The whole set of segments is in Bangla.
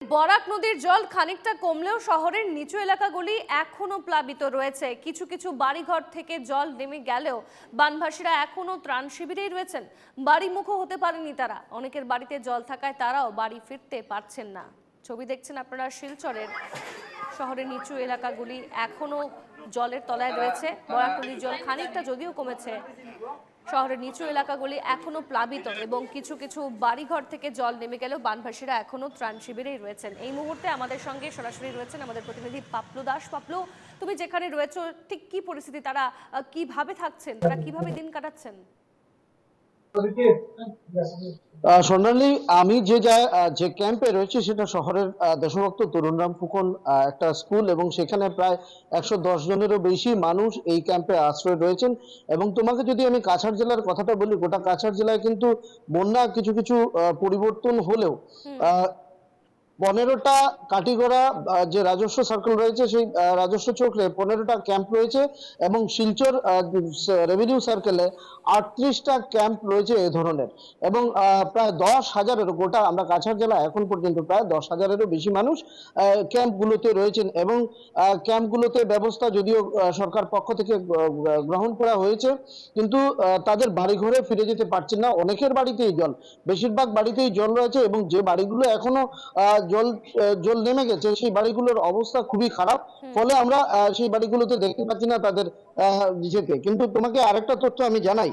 বরাক নদীর জল খানিকটা কমলেও শহরের নিচু এলাকাগুলি এখনো প্লাবিত রয়েছে। কিছু কিছু বাড়িঘর থেকে জল নেমে গেলেও বানভাসীরা এখনো ত্রাণ শিবিরেই রয়েছেন। বাড়িমুখো হতে পারেনি তারা। অনেকের বাড়িতে জল থাকায় তারাও বাড়ি ফিরতে পারছেন না। ছবি দেখছেন আপনারা শিলচরের। শহরের নিচু এলাকাগুলি এখনো জলের তলায় রয়েছে। বরাক নদীর জল খানিকটা যদিও কমেছে, শহরের নিচু এলাকাগুলি এখনো প্লাবিত এবং কিছু কিছু বাড়িঘর থেকে জল নেমে গেলেও বানভাসীরা এখনো ত্রাণ শিবিরেই রয়েছেন। এই মুহূর্তে আমাদের সঙ্গে সরাসরি রয়েছেন আমাদের প্রতিনিধি পাপলু দাস। পাপলু, তুমি যেখানে রয়েছো ঠিক কি পরিস্থিতি, তারা কিভাবে থাকছেন, তারা কিভাবে দিন কাটাচ্ছেন? স্বর্ণালী, আমি যে ক্যাম্পে রয়েছি সেটা শহরের দেশভক্ত তরুণরাম ফুকন একটা স্কুল, এবং সেখানে প্রায় 110 জনেরও বেশি মানুষ এই ক্যাম্পে আশ্রয় রয়েছেন। এবং তোমাকে যদি আমি কাছাড় জেলার কথাটা বলি, গোটা কাছাড় জেলায় কিন্তু বন্যা কিছু কিছু পরিবর্তন হলেও 15টা কাটিগড়া যে রাজস্ব সার্কেল রয়েছে, সেই রাজস্ব চক্রে 15টা ক্যাম্প রয়েছে, এবং শিলচর রেভিনিউ সার্কেলে 38টা ক্যাম্প রয়েছে এ ধরনের। এবং প্রায় 10,000-এরও, গোটা আমরা কাছাড় জেলা এখন পর্যন্ত প্রায় 10,000-এরও বেশি মানুষ ক্যাম্পগুলোতে রয়েছেন। এবং ক্যাম্পগুলোতে ব্যবস্থা যদিও সরকার পক্ষ থেকে গ্রহণ করা হয়েছে, কিন্তু তাদের বাড়িঘরে ফিরে যেতে পারছেন না। অনেকের বাড়িতেই জল, বেশিরভাগ বাড়িতেই জল রয়েছে, এবং যে বাড়িগুলো এখনো জল জল নেমে গেছে সেই বাড়িগুলোর অবস্থা খুবই খারাপ। ফলে আমরা সেই বাড়িগুলোতে দেখতে পাচ্ছি না তাদের যেতে। কিন্তু তোমাকে আরেকটা তথ্য আমি জানাই,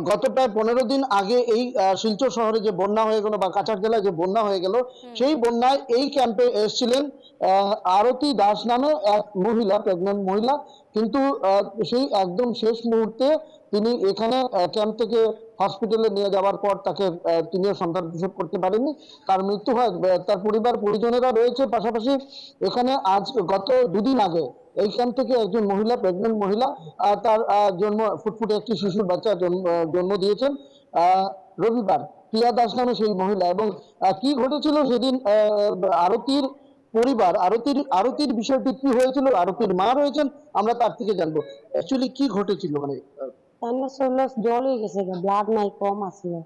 গত প্রায় 15 দিন আগে এই শিলচর শহরে যে বন্যা হয়ে গেল, বা কাছাড় জেলায় যে বন্যা হয়ে গেল, সেই বন্যায় এই ক্যাম্পে এসেছিলেন আরতি দাস নামে এক মহিলা, প্রেগনেন্ট মহিলা। কিন্তু সেই একদম শেষ মুহূর্তে তিনি এখানে ক্যাম্প থেকে হসপিটালে নিয়ে যাওয়ার পর তাকে তিনিও সন্তান প্রসব করতে পারেননি, তার মৃত্যু হয়। তার পরিবার পরিজনেরা রয়েছে। পাশাপাশি এখানে গত 2 দিন আগে এই ক্যাম্প থেকে একজন মহিলা, প্রেগনেন্ট মহিলা, তার ফুটফুটে একটি শিশুর বাচ্চা জন্ম দিয়েছেন রবিবার। প্রিয়া দাস নামে সেই মহিলা। এবং কি ঘটেছিল সেদিন, আরতির পরিবার, আরতির বিষয়টি কি হয়েছিল, আরতির মা রয়েছেন, আমরা তার থেকে জানবো অ্যাকচুয়ালি কি ঘটেছিল। মানে তাইলে শরীরে জল হয়ে গেছে, ব্লাড নাই, কম আসলে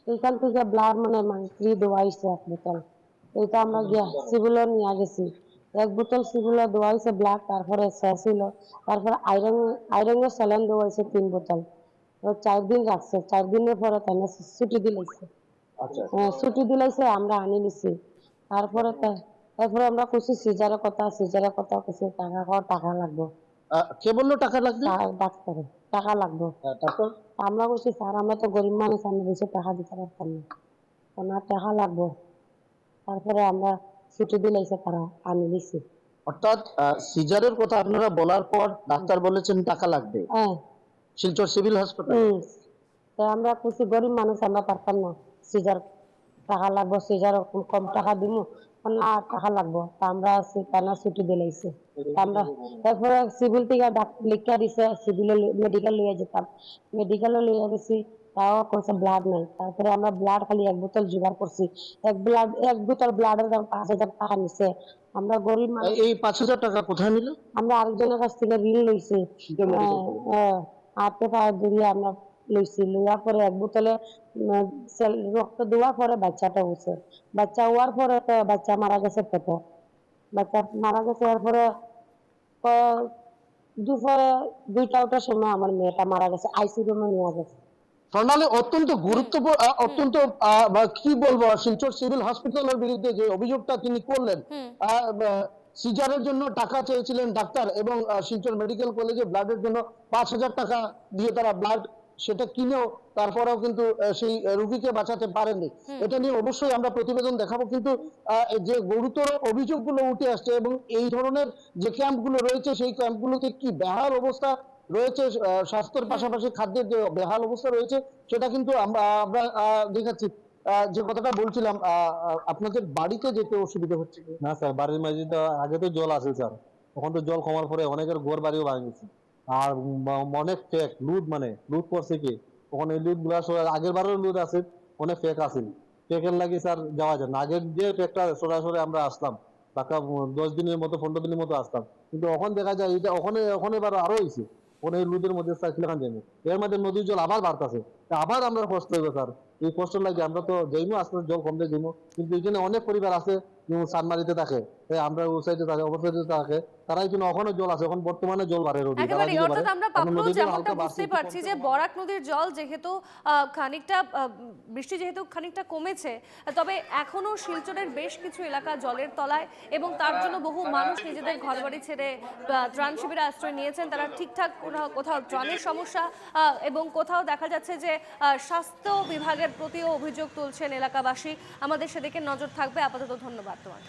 এইখান থেকে ব্লাড মানে ফ্রি দোয়াইছে 1 বোতল। এইটা আমরা গিয়া সিভিলে নিয়ে গেছি। 1 বোতল সিভিলে দোয়াইছে ব্লাড, তারপরে শেষ ছিল। তারপরে আয়রনের স্যালাইন দোয়াইছে 3 বোতল। 4 দিন রাখছে। 4 দিনের পরে তাই ছুটি দিলাইছে। ছুটি দিলাইছে, আমরা আনি নিছি। তারপরে আমরা কইছি সিজারের কথা কইছি, টাকা লাগবে। কে বললো টাকা লাগবে? ডাক্তারে টাকা লাগবে। তারপর আমরা বলছি, স্যার আমরা তো গরিব মানুষ, আমি বেশি টাকা দিতে পারতাম না, আমার টাকা লাগবে। তারপরে আমরা ছুটি দিলাইছে, তারা আনি নিছি। অর্থাৎ সিজারের কথা আপনারা বলার পর ডাক্তার বলেছেন টাকা লাগবে হ্যাঁ। শিলচর সিভিল হাসপাতাল। আমরা খুশি, গরিব মানুষ, আমরা পারতাম না। সিজার টাকা লাগবে, সিজার কম টাকা দিব না, টাকা লাগবে। তা আমরা সেখানে ছুটি দিলাইছে। আমরা তারপরে সিভিল থেকে লিখা দিছে, সিভিল মেডিকেল লিয়ে যেতাম। মেডিকেলে লিয়ে গেছি, তাও কইছে ব্লাড নাই। তারপরে আমরা ব্লাড খালি 1 বোতল জোগাড় করছি। 1 বোতল ব্লাডের দাম 5,000 টাকা নিছে। আমরা গরিব মানুষ। এই 5,000 টাকা কোথায় নিল? আমরা আরেকজনের কাছ থেকে ঋণ লইছি। হাতে পায়ে ধরিয়ে আমরা লইছি। লইয়ার পরে 1 বোতলে রক্ত দেওয়ার পরে বাচ্চাটা হয়েছে। বাচ্চা হওয়ার পরে তো বাচ্চা মারা গেছে পেটে। বাচ্চা মারা গেছে। এরপরে দুপুরে 2টা সময় আমার মেয়েটা মারা গেছে, আইসি রুমে নিয়ে গেছে। প্রণালী অত্যন্ত গুরুত্বপূর্ণ, অত্যন্ত কি বলবো, শিলচর সিভিল হসপিটালের বিরুদ্ধে যে অভিযোগটা তিনি করলেন, সিজারের জন্য টাকা চেয়েছিলেন ডাক্তার, এবং শিলচর মেডিকেল কলেজে ব্লাডের জন্য 5,000 টাকা দিয়ে তারা ব্লাড সেটা কিনেও তারপরেও কিন্তু সেই রোগীকে বাঁচাতে পারেননি। এটা নিয়ে অবশ্যই আমরা প্রতিবেদন দেখাবো। কিন্তু যে গুরুতর অভিযোগগুলো উঠে আসছে, এবং এই ধরনের যে ক্যাম্পগুলো রয়েছে সেই ক্যাম্পগুলোতে কি বেহাল অবস্থা রয়েছে, স্বাস্থ্যের পাশাপাশি খাদ্যের যে বেহাল অবস্থা রয়েছে, সেটা কিন্তু আমরা দেখাচ্ছি। যে কথাটা বলছিলাম, আপনাদের বাড়িতে যেতে অসুবিধা হচ্ছে না স্যার, বাড়ির মাঝে তো আগে তো জল আছে স্যার, তখন তো জল কমার পরে অনেকের ঘর বাড়িও ভাঙিয়েছে। আর অনেক ফেক লুট, মানে লুট করছে কি, তখন এই লুট গুলা আগের বারের লুট আছে, অনেক ফেক আছে। ফেকের লাগে স্যার যাওয়া যায় না। আগের যে ফেকটা সরাসরি আমরা আসলাম, টাকা 10 দিনের মতো 15 দিনের মতো আসতাম, কিন্তু এখন দেখা যায় এটা ওখানে ওখানে এবার আরো হয়েছে। ওখানে এই লুটের মধ্যে স্যার কিলাখান যায়নি, এর মধ্যে নদীর জল আবার বাড়তেছে, আবার আমরা কষ্ট হইব স্যার। এই কষ্ট লাগে আমরা তো যাইমো, আস্তে জল কমতে যাইমো, কিন্তু এখানে অনেক পরিবার আছে যেমন সানমারিতে থাকে, আমরা ওই সাইডে থাকে, অপর সাইডে থাকে, তারাই কিন্তু ওখানে জল আছে, এখন বর্তমানে জল বাড়ে রবি, তারা একেবারে দিতে পারে। অর্থাৎ আমরা আপনার পাবলো নদীতে যেমনটা হালকা বাড়ছে, বুঝতে একটু পারছি কমছে যে না। বরাক নদীর জল যেহেতু খানিকটা বৃষ্টি যেহেতু খানিকটা কমেছে, তবে এখনো শিলচরের বেশ কিছু এলাকা জলের তলায় এবং তার জন্য বহু মানুষ নিজেদের ঘরবাড়ি ছেড়ে ত্রাণ শিবিরে আশ্রয় নিয়েছেন। তারা ঠিকঠাক কোথাও ত্রাণের সমস্যা এবং কোথাও দেখা যাচ্ছে যে স্বাস্থ্য বিভাগের প্রতিও অভিযোগ তুলছেন এলাকাবাসী। আমাদের সেদিকে নজর থাকবে। আপাতত ধন্যবাদ তোমাকে।